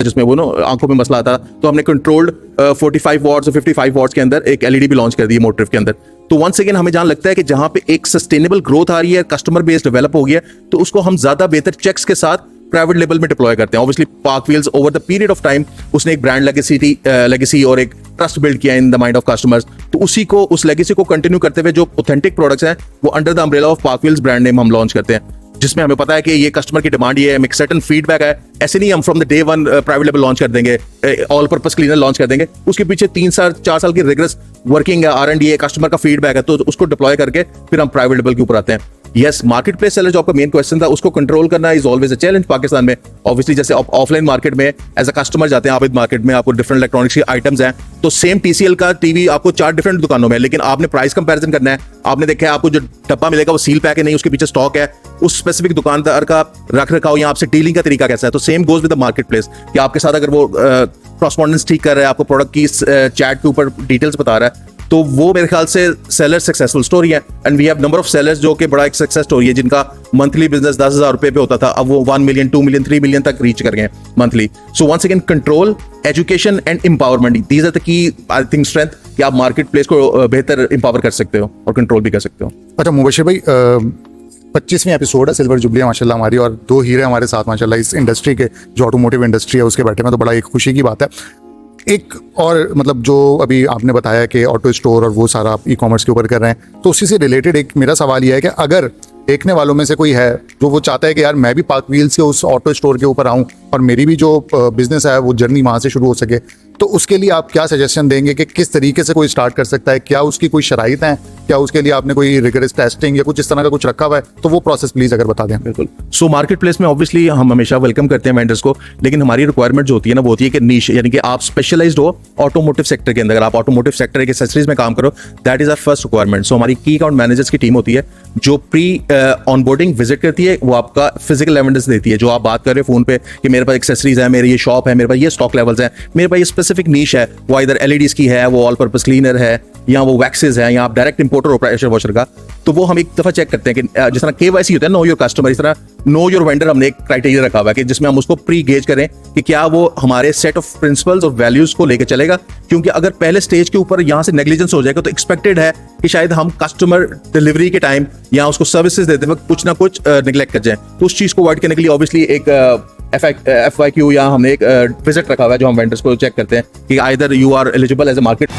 जिसमें वो आंखों में मसला आता, तो हमने कंट्रोल्ड 45 वॉट्स और 55 वॉट्स के अंदर एक एलईडी भी लॉन्च कर दी है मोटिव के अंदर। तो वंस अगेन हमें जहां लगता है कि जहां पे एक सस्टेनेबल ग्रोथ आ रही है, कस्टमर बेस डेवलप हो गया, तो उसको हम ज्यादा बेहतर चेक्स के साथ प्राइवेट लेवल में डिप्लॉय करते हैं। Obviously park wheels over the period of time उसने एक ब्रांड लेगेसी और एक ट्रस्ट बिल्ड किया in the mind of customers, तो उस लेगेसी को कंटिन्यू करते हुए जो ऑथेंटिक प्रोडक्ट्स हैं वो under the umbrella of park wheels brand name हम लॉन्च करते हैं, जिसमें हमें पता है कि ये कस्टमर की डिमांड ये है, एक सर्टेन फीडबैक है। ऐसे नहीं हम from the day one private level launch कर देंगे, ऑल पर्पस क्लीनर लॉन्च कर देंगे, उसके पीछे 3-4 साल की रिगरस वर्किंग है, R&D है, कस्टमर का फीडबैक है, तो उसको डिप्लॉय करके फिर हम प्राइवेट लेवल के ऊपर आते हैं। यस, मार्केट प्लेस सेलर जो आपका मेन क्वेश्चन था, उसको कंट्रोल करना is always a challenge Pakistan में। ऑब्वियसली जैसे आप ऑफलाइन मार्केट में एज अ कस्टमर जाते हैं, आप मार्केट में आपको डिफरेंट इलेक्ट्रॉनिक्स के आइटम्स हैं, तो सेम TCL का टीवी आपको 4 डिफरेंट दुकानों में, लेकिन आपने प्राइस कंपैरिजन करना है, आपने देखा है आपको जो डब्बा मिलेगा वो सील पैक है नहीं, उसके पीछे स्टॉक है, उस स्पेसिफिक दुकानदार का रख रखाव या आपसे डीलिंग का तरीका कैसा है। तो same goes with the market place कि आपके साथ अगर वो कॉरस्पॉन्डेंस ठीक कर रहा है, आपको प्रोडक्ट की चैट के ऊपर डिटेल्स बता रहा है, तो वो मेरे ख्याल से सेलर सक्सेसफुल स्टोरी है। And we have number of sellers जो कि बड़ा एक सक्सेस स्टोरी है, जिनका मंथली बिजनेस 10,000 रुपए पे होता था, अब वो 1 मिलियन 2 मिलियन 3 मिलियन तक रीच कर गए monthly. So once again control, education and empowerment, these are the key I think strength कि आप मार्केट प्लेस को बेहतर एम्पावर कर सकते हो और कंट्रोल भी कर सकते हो। अच्छा मुबशिर भाई, 25वीं एपिसोड है, सिल्वर जुबली है माशाल्लाह हमारी, और 2 हीरे हमारे साथ माशाल्लाह इस इंडस्ट्री के, जो ऑटोमोटिव इंडस्ट्री है उसके बैठे में, तो बड़ा एक खुशी की बात है। एक और मतलब जो अभी आपने बताया कि ऑटो स्टोर और वो सारा आप ई-कॉमर्स के ऊपर कर रहे हैं, तो उसी से रिलेटेड एक मेरा सवाल ये है कि अगर देखने वालों में से कोई है जो वो चाहता है कि यार मैं भी पार्क व्हील्स के उस ऑटो स्टोर के ऊपर आऊं और मेरी भी जो बिजनेस है वो जर्नी वहां से शुरू हो सके, तो उसके लिए आप क्या सजेशन देंगे कि किस तरीके से कोई स्टार्ट कर सकता है? क्या उसकी कोई शराइत हैं? क्या उसके लिए आपने कोई रिगरस टेस्टिंग या कुछ इस तरह का कुछ रखा हुआ है? तो वो प्रोसेस प्लीज अगर बता दें। बिल्कुल। सो मार्केट प्लेस में ऑब्वियसली हम हमेशा वेलकम करते हैं वेंडर्स को, लेकिन हमारी रिक्वायरमेंट जो होती है ना, वो होती है कि नीश, यानी कि आप स्पेशलाइज्ड हो ऑटोमोटिव सेक्टर के अंदर। अगर आप ऑटोमोटिव सेक्टर के एक्सेसरीज में काम करो, that is our first requirement. So हमारी की अकाउंट मैनेजर्स की टीम होती है जो प्री ऑनबोर्डिंग विजिट करती है, वो आपका फिजिकल एविडेंस देती है, जो आप बात कर रहे हो फोन पे कि मेरे पास एक्सेसरीज है, मेरी ये शॉप है, मेरे पास ये स्टॉक लेवल्स हैं, मेरे पास ये स्पेसिफिक नीश है, वो इधर LEDs की है, वो ऑल पर्पस क्लीनर है, या वो वैक्सेस है, या आप डायरेक्ट इंपोर्टर हो प्रेशर वॉशर का, तो वो हम एक दफा चेक करते हैं कि जिस तरह KYC होता है, नो योर कस्टमर, इस तरह नो योर वेंडर हमने एक क्राइटेरिया रखा हुआ है कि जिसमें हम उसको प्री गेज करें कि क्या वो हमारे सेट ऑफ प्रिंसिपल्स और वैल्यूज को लेकर चलेगा। क्योंकि अगर पहले स्टेज के ऊपर यहाँ से नेग्लिजेंस हो जाएगा, तो एक्सपेक्टेड है कि शायद हम कस्टमर डिलीवरी के टाइम या उसको सर्विसेज देते वक्त कुछ ना कुछ निगलेक्ट कर जाए। तो उस चीज को अवॉइड करने के लिए ऑब्वियसली एक FIQ या हमने एक विजिट रखा हुआ है, जो हम वेंडर्स को चेक करते हैं कि either you are eligible as a market